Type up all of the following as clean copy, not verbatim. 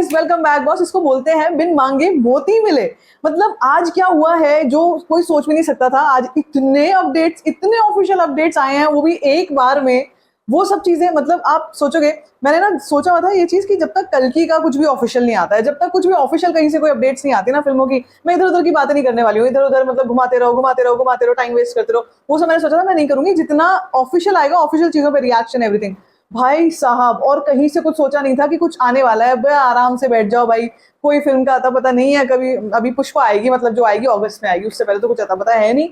Guys, welcome back boss. इसको बोलते हैं बिन मांगे मोती मिले। मतलब आज क्या हुआ है जो कोई सोच भी नहीं सकता था। आज इतने अपडेट्स, इतने ऑफिशियल अपडेट्स आए हैं, वो भी एक बार में। वो सब चीजें मतलब आप सोचोगे, मैंने ना सोचा हुआ था ये चीज कि जब तक कल्कि का कुछ भी ऑफिशियल नहीं आता है, जब तक कुछ भी ऑफिशियल कहीं से कोई अपडेट्स नहीं आती ना फिल्मों की, मैं इधर उधर की बातें नहीं करने वाली हूँ। इधर उधर मतलब घुमाते रहो घुमाते रहो घुमाते रहो, टाइम वेस्ट करते रहो। वो सब मैंने सोचा था मैं नहीं करूंगी। जितना ऑफिशियल आएगा, ऑफिशियल चीजों पर रिएक्शन, एवरीथिंग भाई साहब। और कहीं से कुछ सोचा नहीं था कि कुछ आने वाला है। बे आराम से बैठ जाओ भाई, कोई फिल्म का आता पता नहीं है कभी। अभी पुष्पा आएगी, मतलब जो आएगी अगस्त में आएगी, उससे पहले तो कुछ आता पता है नहीं।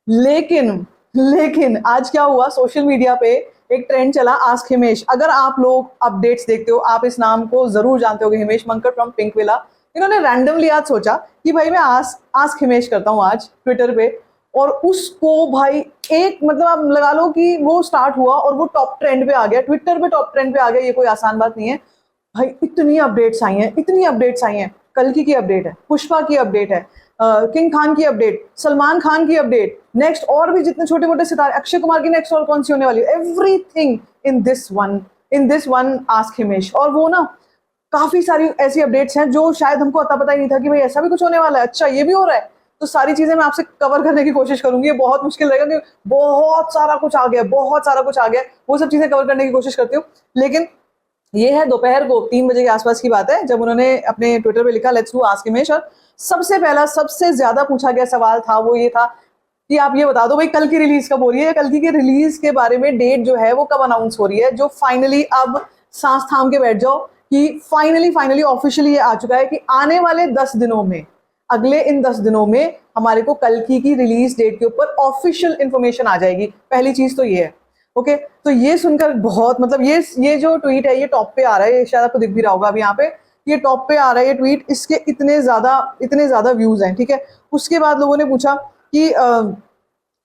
लेकिन लेकिन आज क्या हुआ, सोशल मीडिया पे एक ट्रेंड चला, आस्क हिमेश। अगर आप लोग अपडेट्स देखते हो, आप इस नाम को जरूर जानते होगे, Himesh Makar from pink villa. इन्होंने रैंडमली आज सोचा कि भाई मैं आस्क हिमेश करता हूँ आज ट्विटर पे। और उसको भाई एक मतलब आप लगा लो कि वो स्टार्ट हुआ और वो टॉप ट्रेंड पे आ गया, ट्विटर पे टॉप ट्रेंड पे आ गया। ये कोई आसान बात नहीं है भाई। इतनी अपडेट्स आई हैं, इतनी अपडेट्स आई हैं। कल्कि की अपडेट है, पुष्पा की अपडेट है, किंग खान की अपडेट, सलमान खान की अपडेट, नेक्स्ट और भी जितने छोटे मोटे सितारे, अक्षय कुमार की नेक्स्ट और कौन सी होने वाली है, everything in this one ask Himesh. और वो ना काफी सारी ऐसी अपडेट्स हैं जो शायद हमको अता पता ही नहीं था कि भाई ऐसा भी कुछ होने वाला है, अच्छा ये भी हो रहा है। तो सारी चीजें मैं आपसे कवर करने की कोशिश करूंगी। ये बहुत मुश्किल रहेगा क्योंकि बहुत सारा कुछ आ गया, बहुत सारा कुछ आ गया। वो सब चीजें कवर करने की कोशिश करती हूँ। लेकिन ये है दोपहर को 3 बजे के आसपास की बात है, जब उन्होंने अपने ट्विटर पे लिखा लेट्स डू आस्क हिमेश। और सबसे पहला, सबसे ज्यादा पूछा गया सवाल था वो ये था कि आप ये बता दो भाई कल की रिलीज कब हो रही है, कल की रिलीज के बारे में डेट जो है वो कब अनाउंस हो रही है। जो फाइनली अब सांस थाम के बैठ जाओ कि फाइनली ऑफिशियली ये आ चुका है कि आने वाले 10 दिनों में, अगले इन 10 दिनों में हमारे को कल्कि की रिलीज डेट के ऊपर ऑफिशियल इंफॉर्मेशन आ जाएगी। पहली चीज तो ये है। ओके, तो ये सुनकर बहुत मतलब ये जो ट्वीट है ये टॉप पे आ रहा है, ये शायद आपको दिख भी रहा होगा अभी यहाँ पे, ये टॉप पे आ रहा है ये ट्वीट। इसके इतने ज्यादा व्यूज हैं, ठीक है। उसके बाद लोगों ने पूछा कि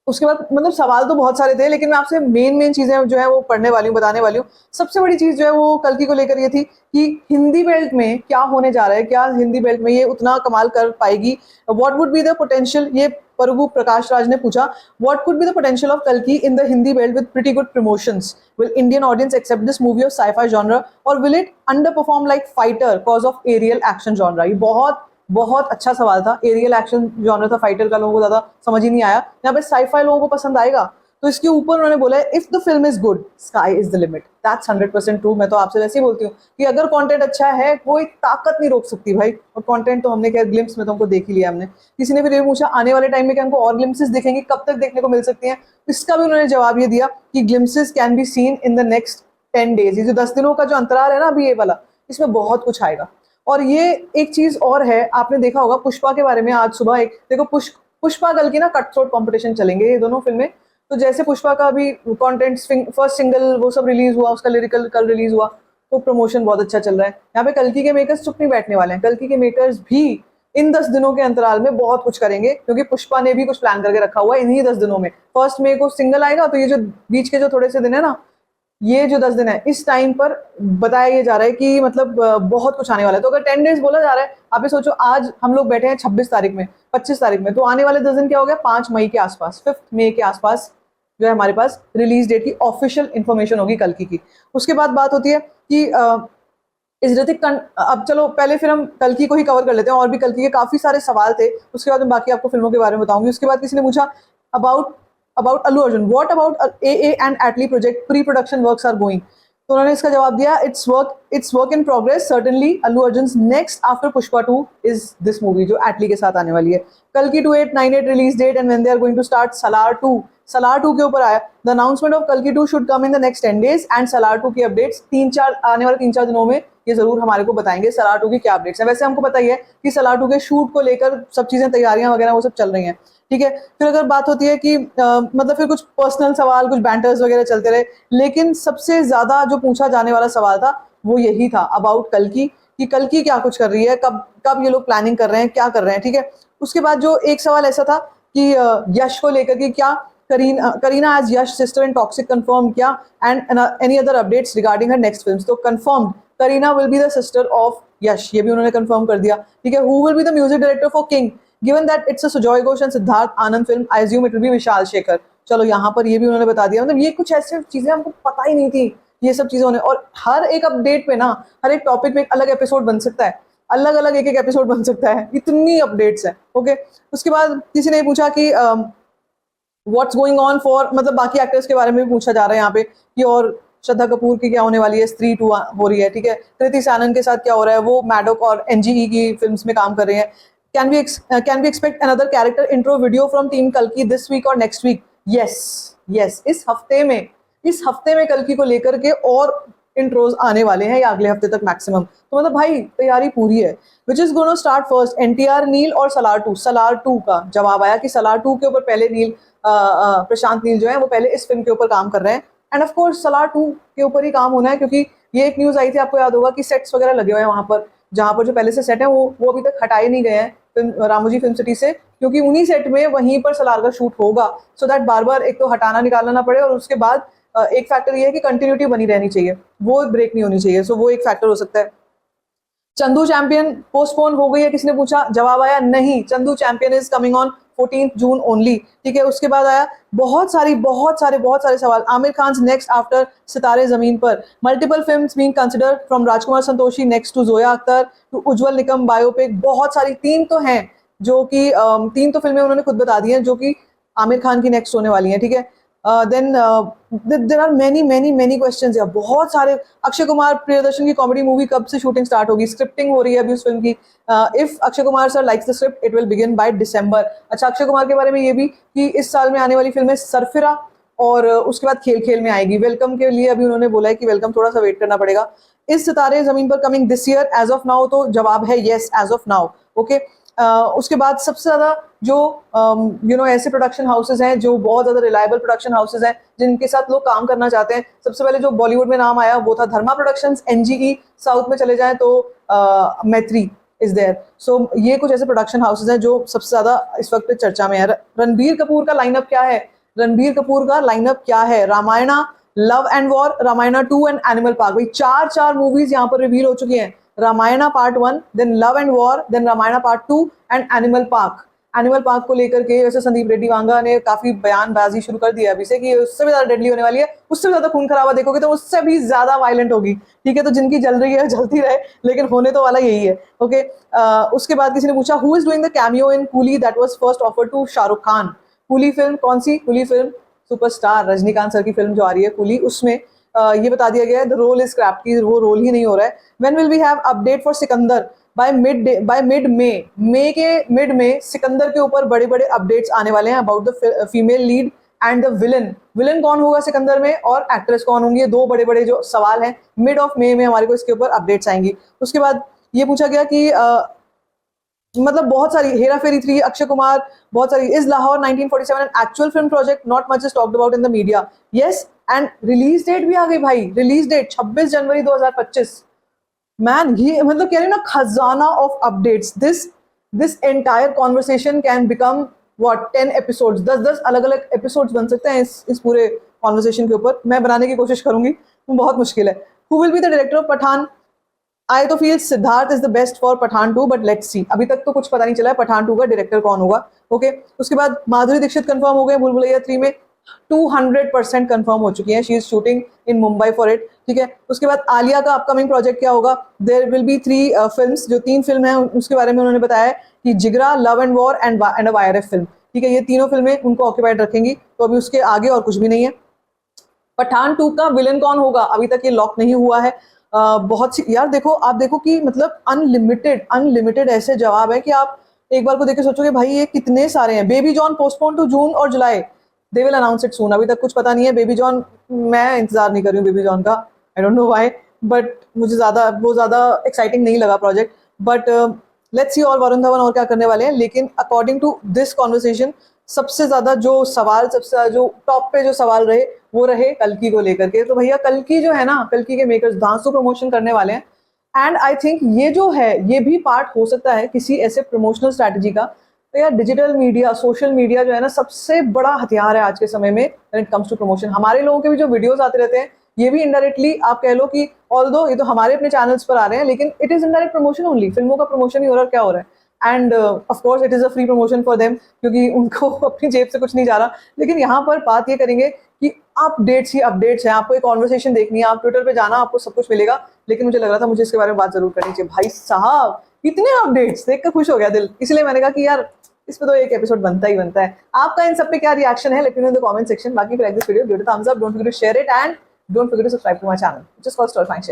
उसके बाद मतलब सवाल तो बहुत सारे थे, लेकिन मैं आपसे मेन चीजें जो है वो पढ़ने वाली हूँ, बताने वाली हूँ। सबसे बड़ी चीज जो है वो कल्कि को लेकर ये थी कि हिंदी बेल्ट में क्या होने जा रहा है, क्या हिंदी बेल्ट में ये उतना कमाल कर पाएगी। What would be the potential, ये प्रभु प्रकाश राज ने पूछा, what could be the potential of कल्कि in the Hindi belt with pretty good promotions, will Indian audience accept this movie of sci-fi genre और will it underperform like Fighter cause of aerial action genre. ये बहुत बहुत अच्छा सवाल था। Aerial action genre था, Fighter का लोगों को ज्यादा समझ ही नहीं आया। यहाँ पे साइफाई लोगों को पसंद आएगा। तो इसके ऊपर उन्होंने बोला है if the film is good sky is the limit. That's 100% true. मैं तो आपसे वैसे ही बोलती हूँ कि अगर कंटेंट अच्छा है कोई ताकत नहीं रोक सकती भाई। और कंटेंट तो हमने क्या ग्लिम्स में तो हमको देख ही लिया हमने। किसी ने फिर ये पूछा आने वाले टाइम में क्या हमको और ग्लिम्सेस दिखेंगी, कब तक देखने को मिल सकती हैं। इसका भी उन्होंने जवाब ये दिया कि glimpses can be seen in the next 10 days. ये जो 10 दिनों का जो अंतराल है ना अभी ये वाला, इसमें बहुत कुछ आएगा। और ये एक चीज और है, आपने देखा होगा पुष्पा के बारे में आज सुबह एक देखो, पुष्पा कल की ना कट थ्रोट कॉम्पिटिशन चलेंगे ये दोनों फिल्में। तो जैसे पुष्पा का अभी कंटेंट फर्स्ट सिंगल वो सब रिलीज हुआ, उसका लिरिकल कल रिलीज हुआ, तो प्रमोशन बहुत अच्छा चल रहा है। यहाँ पे कल्कि के मेकर्स चुप नहीं बैठने वाले हैं। कल्कि के मेकर्स भी इन 10 दिनों के अंतराल में बहुत कुछ करेंगे, क्योंकि पुष्पा ने भी कुछ प्लान करके रखा हुआ है इन्हीं 10 दिनों में। 1 मई को सिंगल आएगा, तो ये जो बीच के जो थोड़े से दिन है ना, ये जो 10 दिन है, इस टाइम पर बताया ये जा रहा है कि मतलब बहुत कुछ आने वाला है। तो अगर 10 डेज बोला जा रहा है, आप ये सोचो आज हम लोग बैठे हैं 26 तारीख में, 25 तारीख में, तो आने वाले 10 दिन क्या हो गया, 5 मई के आसपास, 5 मई के आसपास जो है हमारे पास रिलीज डेट की ऑफिशियल इंफॉर्मेशन होगी कल्कि की। उसके बाद बात होती है कि इस ऋतिक अब चलो पहले फिर हम कल्कि को ही कवर कर लेते हैं। और भी कल्कि के काफी सारे सवाल थे, उसके बाद मैं बाकी आपको फिल्मों के बारे में बताऊंगी। उसके बाद किसी ने पूछा about Allu Arjun. What about AA and Atlee project? Pre-production works are going. तो उन्होंने इसका जवाब दिया it's work in progress. Certainly Allu Arjun's next after Pushpa 2 is this movie जो Atlee के साथ आने वाली है। Kalki 2898 release date and when they are going to start Salaar 2. Salaar 2 के ऊपर आया the announcement of Kalki 2 should come in the next 10 days and Salaar 2 की updates आने वाले 3-4 दिनों में ये जरूर हमारे को बताएंगे Salaar 2 की क्या अपडेट्स है। वैसे हमको पता ही है कि Salaar 2 के शूट को लेकर सब चीजें, तैयारियां वगैरह वो सब चल रही हैं, ठीक है। फिर अगर बात होती है कि मतलब फिर कुछ पर्सनल सवाल, कुछ बैंटर्स वगैरह चलते रहे, लेकिन सबसे ज्यादा जो पूछा जाने वाला सवाल था वो यही था अबाउट कल्कि, कि कल्कि क्या कुछ कर रही है, कब कब ये लोग प्लानिंग कर रहे हैं, क्या कर रहे हैं, ठीक है। उसके बाद जो एक सवाल ऐसा था कि यश को लेकर कि क्या Kareena as Yash sister in Toxic confirm क्या, and any other updates regarding her next films. तो confirmed Kareena will be the sister of Yash, ये भी उन्होंने कंफर्म कर दिया, ठीक है। Who will be the music director for King, given that it's a Sujoy Ghosh and Siddharth Anand film, I assume it will be Vishal Shekhar. चलो यहाँ पर ये भी उन्होंने बता दिया। मतलब ये कुछ ऐसी चीजें हमको पता ही नहीं थी ये सब चीजें होने, और हर एक अपडेट पे ना, हर एक टॉपिक पे एक अलग एपिसोड बन सकता है, अलग अलग एक एक एपिसोड बन सकता है, इतनी अपडेट्स है। ओके, उसके बाद किसी ने पूछा कि व्हाट्स गोइंग ऑन फॉर, मतलब बाकी एक्टर्स के बारे में भी पूछा जा रहा है यहाँ पे कि और श्रद्धा कपूर की क्या होने वाली है, स्त्री 2 हो रही है, ठीक है, कृति सैनन के साथ क्या हो रहा है, वो मैडोक और एनजीई की फिल्म्स में काम कर रहे हैं। Can we expect another character intro video from team कल्कि दिस वीक और नेक्स्ट वीक? यस, यस, इस हफ्ते में कल्कि को लेकर के और इंट्रोज आने वाले हैं, या अगले हफ्ते तक मैक्सिमम। तो मतलब भाई तैयारी पूरी है। Which is gonna start first, NTR, Neel और सलार 2? सलार 2 का जवाब आया कि सलार 2 के ऊपर पहले नील प्रशांत नील जो है वो पहले इस फिल्म के ऊपर काम कर रहे हैं, एंड ऑफ कोर्स सलार 2 के ऊपर ही काम होना है, क्योंकि ये एक न्यूज आई थी, आपको याद होगा कि सेट्स वगैरह लगे हुए हैं वहां पर, जहां पर जो पहले से सेट है वो अभी तक हटाए नहीं गए हैं फिल्म रामोजी फिल्म सिटी से, क्योंकि उन्हीं सेट में वहीं पर सलार का शूट होगा, सो दैट बार बार एक तो हटाना निकालना ना पड़े, और उसके बाद एक फैक्टर ये है कि कंटिन्यूटी बनी रहनी चाहिए, वो ब्रेक नहीं होनी चाहिए, सो वो एक फैक्टर हो सकता है। चंदू चैंपियन पोस्टपोन हो गई है, किसी ने पूछा, जवाब आया नहीं, Chandu champion is coming on 14 June only, ठीक है। उसके बाद आया बहुत सारे सवाल, Aamir Khan next after Sitaare Zameen Par, multiple films being considered from Rajkumar Santoshi next to Zoya Akhtar to Ujjwal Nikam biopic, बहुत सारी, 3 तो हैं जो कि 3 तो फिल्में उन्होंने खुद बता दी हैं जो कि आमिर खान की नेक्स्ट होने वाली हैं, ठीक है। Then there are many questions, या बहुत सारे। अक्षय कुमार प्रियदर्शन की कॉमेडी मूवी कब से शूटिंग स्टार्ट होगी? स्क्रिप्टिंग हो रही है अभी उस फिल्म की। If Akshay Kumar sir likes the script it will begin by December. अच्छा, अक्षय कुमार के बारे में ये भी कि इस साल में आने वाली फिल्म है सरफिरा, और उसके बाद खेल खेल में आएगी। वेलकम के लिए अभी उन्होंने बोला है कि वेलकम थोड़ा सा वेट करना पड़ेगा। इस Sitaare Zameen Par coming this year as of now, तो जवाब है yes, as of now. Okay, उसके बाद सबसे ज्यादा जो ऐसे प्रोडक्शन हाउसेज हैं जो बहुत ज्यादा रिलायबल प्रोडक्शन हाउसेज हैं जिनके साथ लोग काम करना चाहते हैं, सबसे पहले जो बॉलीवुड में नाम आया वो था धर्मा प्रोडक्शंस, एनजीई, साउथ में चले जाएं तो मैत्री इज देयर। सो ये कुछ ऐसे प्रोडक्शन हाउसेज हैं जो सबसे ज्यादा इस वक्त पे चर्चा में है। रणबीर कपूर का लाइनअप क्या है? रणबीर कपूर का लाइनअप क्या है? Ramayana, love and war, Ramayana 2 and animal park. भाई चार मूवीज यहाँ पर रिवील हो चुकी हैं। Ramayana part 1, then love and war, then Ramayana part 2 and animal park. Animal park को लेकर के वैसे संदीप रेड्डी वांगा ने काफी बयानबाजी शुरू कर दिया अभी से कि उससे भी ज्यादा डेडली होने वाली है, उससे भी ज्यादा खून खराबा देखोगे तो उससे भी ज्यादा वायलेंट होगी, ठीक है। तो जिनकी जल रही है जलती रहे, लेकिन होने तो वाला यही है। ओके, उसके बाद किसी ने पूछा who is doing the cameo in Coolie that was first offered to Shahrukh Khan? Coolie film कौन सी? Coolie film superstar Rajinikanth sir की फिल्म जो आ रही है कूली, उसमें ये बता दिया गया है द रोल इज स्क्रैप्ड, की वो रोल ही नहीं हो रहा है। When will we have update for Sikandar? By mid May के मिड में सिकंदर के ऊपर बड़े बड़े अपडेट्स आने वाले हैं about the female lead and the villain कौन होगा सिकंदर में, और एक्ट्रेस कौन होंगी। ये 2 बड़े बड़े जो सवाल हैं, मिड ऑफ मे में हमारे को इसके ऊपर अपडेट्स आएंगी। उसके बाद ये पूछा गया कि मतलब बहुत सारी, हेरा फेरी 3, अक्षय कुमार, बहुत सारी। Is Lahore 1947 an actual film project not much is talked about in the media? Yes, and release date भी आ गई भाई, रिलीज डेट 26 जनवरी 2025। मैन, ये मतलब कह रहे हैं ना, खजाना of updates. This entire conversation can become what 10 episodes, 10 अलग अलग एपिसोड्स बन सकते हैं इस पूरे कॉन्वर्सेशन के ऊपर। मैं बनाने की कोशिश करूंगी, बहुत मुश्किल है। Who will be the director of Pathaan? I तो feel Siddharth is the best for Pathaan 2, but let's see, अभी तक तो कुछ पता नहीं चला है पठान 2 का डायरेक्टर कौन होगा। ओके, उसके बाद माधुरी दीक्षित कंफर्म हो गए भूल भुलैया 3 में, 200% कंफर्म हो चुकी है, she is shooting in Mumbai for it, ठीक है। उसके बाद आलिया का अपकमिंग प्रोजेक्ट क्या होगा? देयर विल बी 3 फिल्म्स, जो 3 फिल्म है उसके बारे में उन्होंने बताया है कि Jigra, love and war and a YRF film, ठीक है। ये तीनों फिल्में उनको ऑक्यूपाइड रखेंगी, तो अभी उसके आगे और कुछ भी नहीं है। पठान 2 का विलन कौन होगा अभी तक ये लॉक नहीं हुआ है। बहुत सी यार, देखो आप देखो कि मतलब अनलिमिटेड ऐसे जवाब है कि आप एक बार को देख के सोचोगे भाई ये कितने सारे हैं। Baby John postpone to June और July, they will announce it soon, अभी तक कुछ पता नहीं है। बेबी जॉन मैं इंतजार नहीं कर रही हूँ बेबी जॉन का, I don't know why, but मुझे ज्यादा एक्साइटिंग नहीं लगा प्रोजेक्ट। बट लेट्स सी और वरुण धवन और क्या करने वाले हैं। लेकिन अकॉर्डिंग टू दिस कॉन्वर्सेशन सबसे ज्यादा जो सवाल, सबसे ज्यादा जो टॉप पे जो सवाल रहे वो रहे कल्कि को लेकर के। तो भैया कल्कि जो है ना, कल्कि के मेकर्स धांसू प्रमोशन करने वाले हैं, एंड आई थिंक ये जो है ये भी पार्ट हो सकता है किसी ऐसे प्रमोशनल स्ट्रैटेजी का। तो यार डिजिटल मीडिया, सोशल मीडिया जो है ना, सबसे बड़ा हथियार है आज के समय में when it comes to promotion. हमारे लोगों के भी जो वीडियोस आते रहते हैं, ये भी इनडायरेक्टली आप कह लो कि ऑल्दो ये तो हमारे अपने चैनल्स पर आ रहे हैं, लेकिन it is indirect promotion only, फिल्मों का प्रमोशन ही हो रहा है, क्या हो रहा है। End of course it is a free promotion for them, क्योंकि उनको अपनी जेब से कुछ नहीं जा रहा। लेकिन यहाँ पर बात ये करेंगे कि अपडेट्स ही अपडेट्स हैं। आपको एक कॉन्वर्सेशन देखनी है, आप ट्विटर पे जाना, आपको सब कुछ मिलेगा। लेकिन मुझे लग रहा था मुझे इसके बारे में बात जरूर करनी चाहिए। भाई साहब इतने अपडेट्स देख कर खुश हो गया दिल, इसलिए मैंने कहा कि यार इस पे तो एक एपिसोड बनता ही बनता है। आपका इन सब पे क्या रिएक्शन है, let me know in the comment section. बाकी फिर like this video, give it a thumbs up, don't forget to share it and don't forget to subscribe to my channel, just call story find.